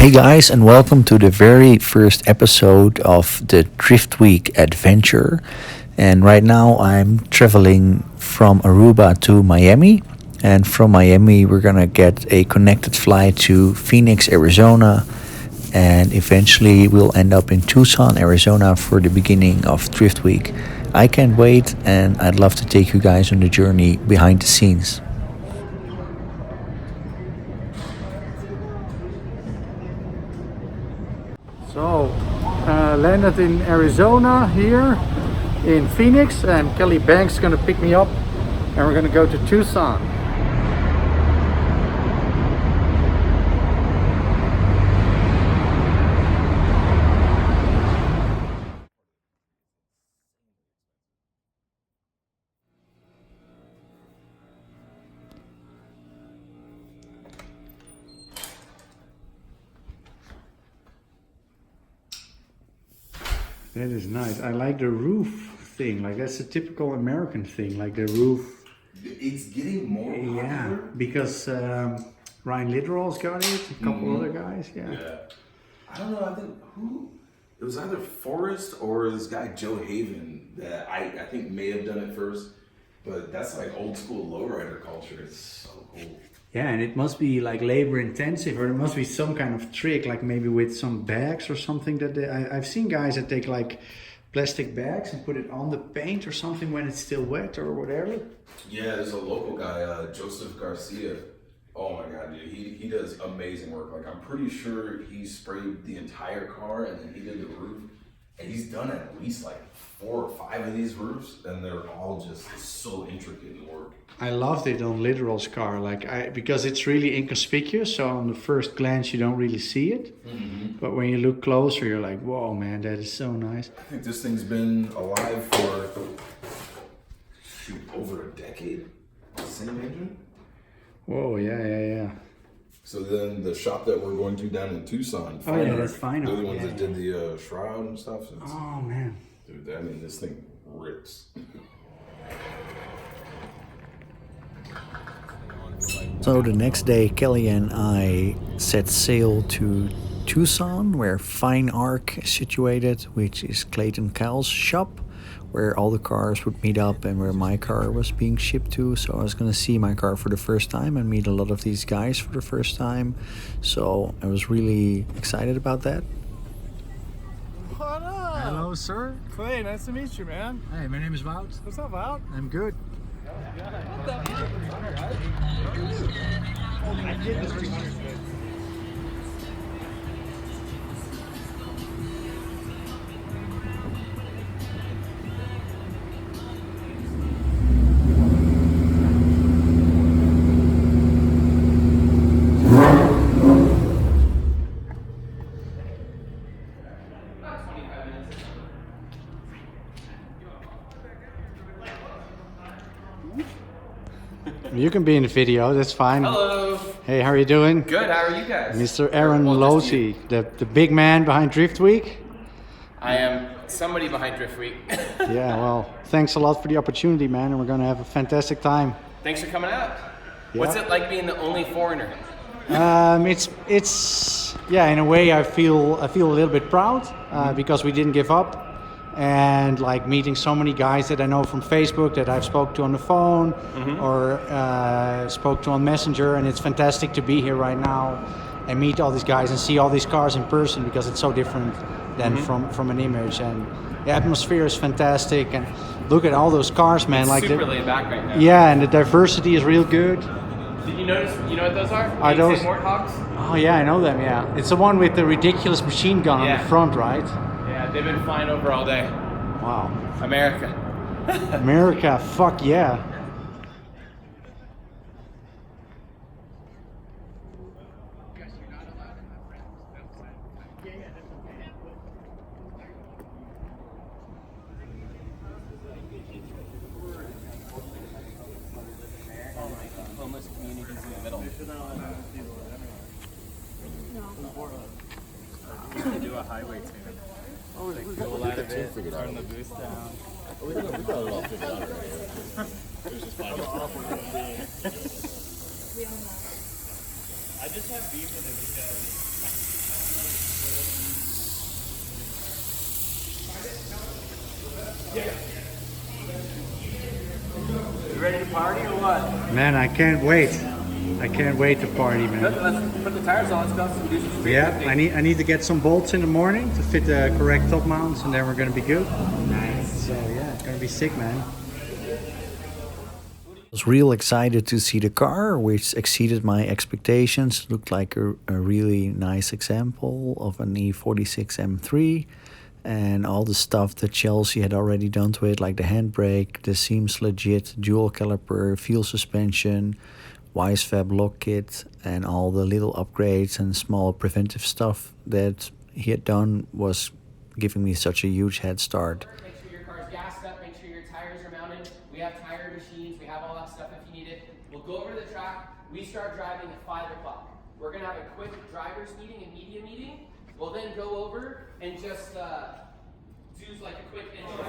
Hey guys, and welcome to the very first episode of the Drift Week adventure. And right now I'm traveling from Aruba to Miami. And from Miami, we're gonna get a connected flight to Phoenix, Arizona. And eventually we'll end up in Tucson, Arizona for the beginning of Drift Week. I can't wait, and I'd love to take you guys on the journey behind the scenes. So, landed in Arizona here in Phoenix, and Kelly Banks is gonna pick me up, and we're gonna go to Tucson. That is nice. I like the roof thing. Like, that's a typical American thing. Like the roof. It's getting more popular. Yeah, because Ryan Litterall's got it. A couple other guys. Yeah. I don't know. I think it was either Forrest or this guy Joe Haven that I think may have done it first. But that's like old school lowrider culture. It's so cool. Yeah, and it must be like labor intensive, or there must be some kind of trick, like maybe with some bags or something that I've seen guys that take like plastic bags and put it on the paint or something when it's still wet or whatever. Yeah, there's a local guy, Joseph Garcia. Oh my God, dude, he does amazing work. Like, I'm pretty sure he sprayed the entire car and then he did the roof. And he's done at least like 4 or 5 of these roofs, and they're all just so intricate in work. I loved it on Litterall's car, because it's really inconspicuous. So on the first glance, you don't really see it. But when you look closer, you're like, "Whoa, man, that is so nice." I think this thing's been alive for over a decade. Same engine. Whoa, yeah. So then the shop that we're going to down in Tucson. Oh yeah, that's fine. They're the ones that did the shroud and stuff. So oh man, dude, I mean, this thing rips. So the next day, Kelly and I set sail to Tucson, where Fine Arc is situated, which is Clayton Kyle's shop, where all the cars would meet up and where my car was being shipped to. So I was going to see my car for the first time and meet a lot of these guys for the first time. So I was really excited about that. What up? Hello, sir. Clay, nice to meet you, man. Hey, my name is Wout. What's up, Wout? I'm good. I did the 300. You can be in the video, that's fine. Hello. Hey, how are you doing? Good, how are you guys? Mr. Aaron Losey, the big man behind Drift Week. I am somebody behind Drift Week. Yeah, well, thanks a lot for the opportunity, man, and we're going to have a fantastic time. Thanks for coming out. Yeah. What's it like being the only foreigner? It's in a way I feel a little bit proud because we didn't give up. And like meeting so many guys that I know from Facebook that I've spoke to on the phone or spoke to on Messenger, and it's fantastic to be here right now and meet all these guys and see all these cars in person, because it's so different than from an image. And the atmosphere is fantastic, and look at all those cars, man. It's like super laid back right now. Yeah, and the diversity is real good. Did you notice? You know what those are? Are those Warthogs? Oh yeah, I know them. Yeah, it's the one with the ridiculous machine gun on the front, right? Yeah, they've been flying over all day. Wow. America. America, fuck yeah. Homeless communities in the middle. We could do a highway tune. Oh, like fuel out of it, turn the boost down. We got it all figured out already. It was just fine. I just have beef with it because You ready to party or what? Man, I can't wait. I can't wait to party, man. Let's put the tires on. Let's go and do some street Yeah, drifting. I need to get some bolts in the morning to fit the correct top mounts, and then we're gonna be good. Nice. So yeah, it's gonna be sick, man. I was real excited to see the car, which exceeded my expectations. Looked like a really nice example of an E46 M3, and all the stuff that Chelsea had already done to it, like the handbrake, the seems legit, dual caliper, Feal Suspension, Wisefab lock kit, and all the little upgrades and small preventive stuff that he had done was giving me such a huge head start. Make sure your car's gassed up, make sure your tires are mounted. We have tire machines, we have all that stuff if you need it. We'll go over to the track. We start driving at 5 o'clock. We're gonna have a quick driver's meeting and media meeting. We'll then go over and just do like a quick intro.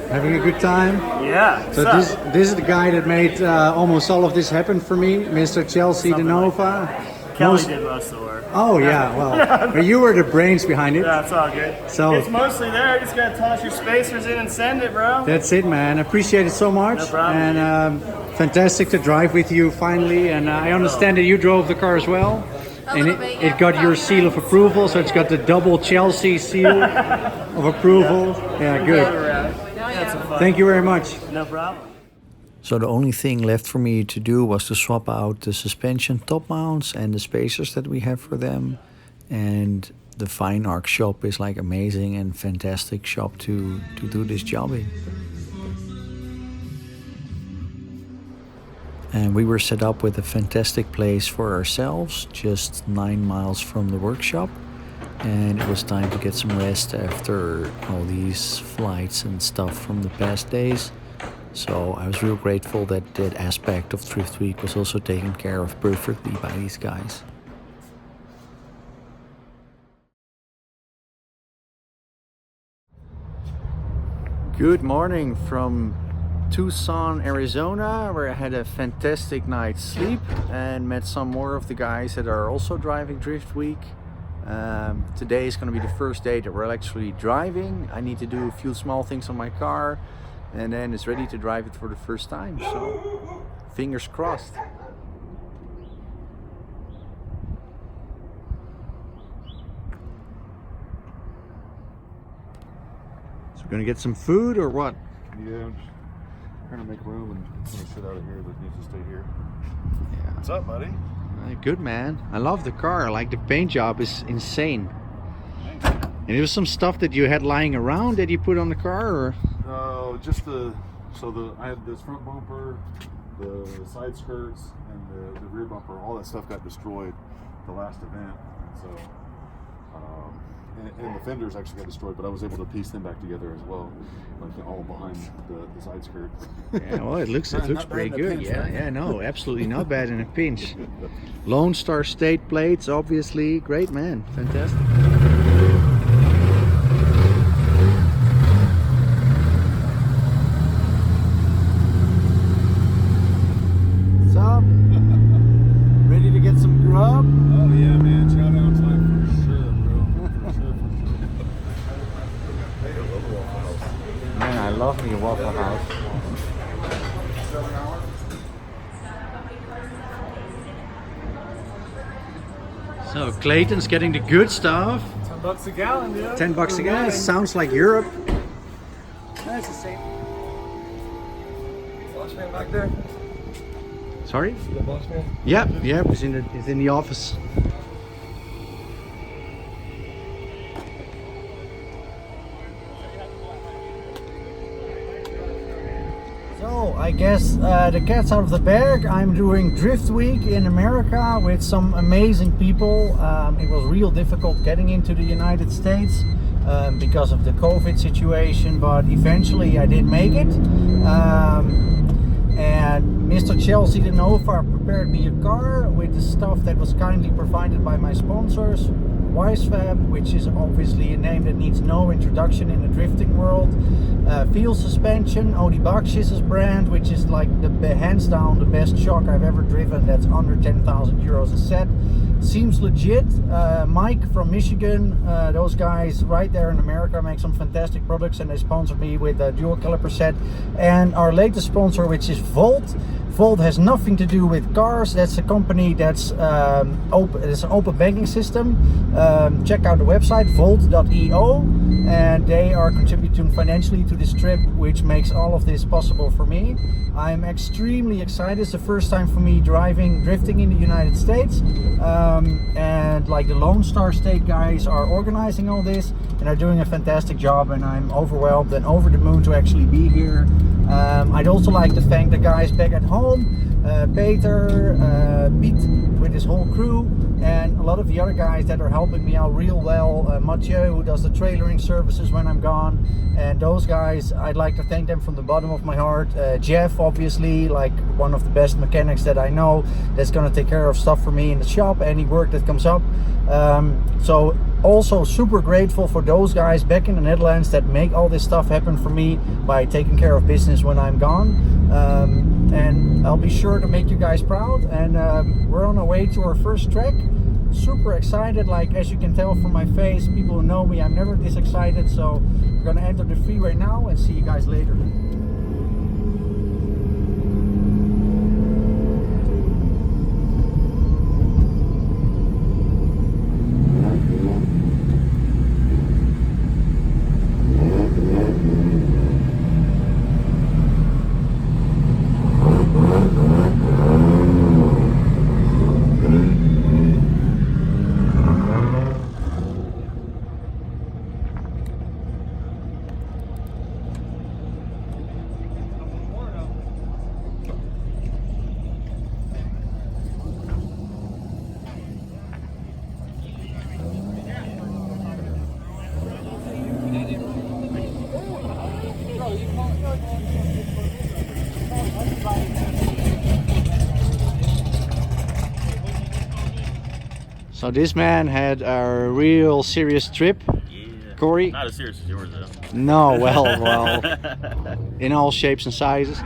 Having a good time. Yeah. So this is the guy that made almost all of this happen for me, Mr. Chelsea DeNofa. Kelly did most of the work. Oh yeah, well, but you were the brains behind it. Yeah, it's all good. So- it's mostly there. Just gotta toss your spacers in and send it, bro. That's it, man. Appreciate it so much. No problem. And fantastic to drive with you finally. And I understand that you drove the car as well. And it got your seal of approval, so it's got the double Chelsea seal of approval. Yeah, good. That's some fun. Thank you very much. No problem. So the only thing left for me to do was to swap out the suspension top mounts and the spacers that we have for them. And the Fine Arc shop is like amazing and fantastic shop to do this job in. And we were set up with a fantastic place for ourselves, just 9 miles from the workshop. And it was time to get some rest after all these flights and stuff from the past days. So I was real grateful that that aspect of Drift Week was also taken care of perfectly by these guys. Good morning from Tucson, Arizona, where I had a fantastic night's sleep and met some more of the guys that are also driving Drift Week. Today is going to be the first day that we're actually driving. I need to do a few small things on my car and then it's ready to drive it for the first time, so fingers crossed. So we're gonna get some food or what? Yeah, I'm just trying to make room and some shit out of here that needs to stay here. Yeah. What's up, buddy? Good, man. I love the car. Like the paint job is insane. And it was some stuff that you had lying around that you put on the car, or? Just I had this front bumper, the side skirts, and the rear bumper. All that stuff got destroyed the last event, and so and the fenders actually got destroyed. But I was able to piece them back together as well, like all behind the side skirt. Yeah, well, it looks Not pretty bad in a good. pinch, Yeah, right? yeah, no, absolutely not bad in a pinch. Lone Star State plates, obviously, great, man, fantastic. What's up? Ready to get some grub? Oh yeah, man, chow down time for sure, bro. For sure. Man, I love me a Waffle House. So Clayton's getting the good stuff. $10 a gallon, dude. $10 a gallon. Sounds like Europe. That's the same. Boss man back there? Sorry? The boss man? Yeah, he's in the office. So I guess the cat's out of the bag. I'm doing Drift Week in America with some amazing people. It was real difficult getting into the United States because of the COVID situation, but eventually I did make it. And Mr. Chelsea DeNofa prepared me a car with the stuff that was kindly provided by my sponsors. Wisefab, which is obviously a name that needs no introduction in the drifting world. Feal Suspension, Bakchis' brand, which is like the hands down the best shock I've ever driven. That's under 10,000 euros a set. seems legit. Mike from Michigan, those guys right there in America make some fantastic products, and they sponsored me with a dual caliper set. And our latest sponsor, which is Volt. Volt has nothing to do with cars. That's a company that's open. It's an open banking system. Check out the website volt.io, and they are contributing financially to this trip, which makes all of this possible for me. I'm extremely excited. It's the first time for me drifting in the United States, and like the Lone Star State guys are organizing all this and are doing a fantastic job, and I'm overwhelmed and over the moon to actually be here. I'd also like to thank the guys back at home, Peter, Pete with his whole crew, and a lot of the other guys that are helping me out real well. Mathieu, who does the trailering services when I'm gone, and those guys, I'd like to thank them from the bottom of my heart. Jeff, obviously, like one of the best mechanics that I know, that's gonna take care of stuff for me in the shop, any work that comes up. So also super grateful for those guys back in the Netherlands that make all this stuff happen for me by taking care of business when I'm gone. And I'll be sure to make you guys proud. And we're on our way to our first track. Super excited, like as you can tell from my face, people who know me, I'm never this excited. So we're gonna enter the freeway now and see you guys later. So this man had a real serious trip. Yeah. Corey? Not as serious as yours though. No, well, in all shapes and sizes.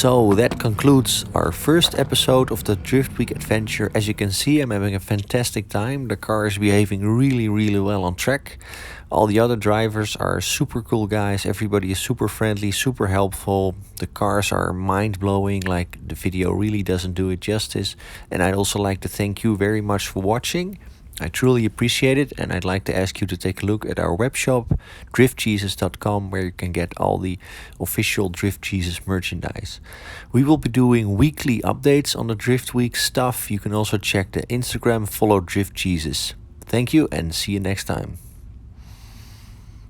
So that concludes our first episode of the Drift Week adventure. As you can see, I'm having a fantastic time. The car is behaving really, really well on track. All the other drivers are super cool guys. Everybody is super friendly, super helpful. The cars are mind-blowing, like the video really doesn't do it justice. And I'd also like to thank you very much for watching. I truly appreciate it, and I'd like to ask you to take a look at our webshop, driftjesus.com, where you can get all the official Drift Jesus merchandise. We will be doing weekly updates on the Drift Week stuff. You can also check the Instagram, follow Drift Jesus. Thank you, and see you next time.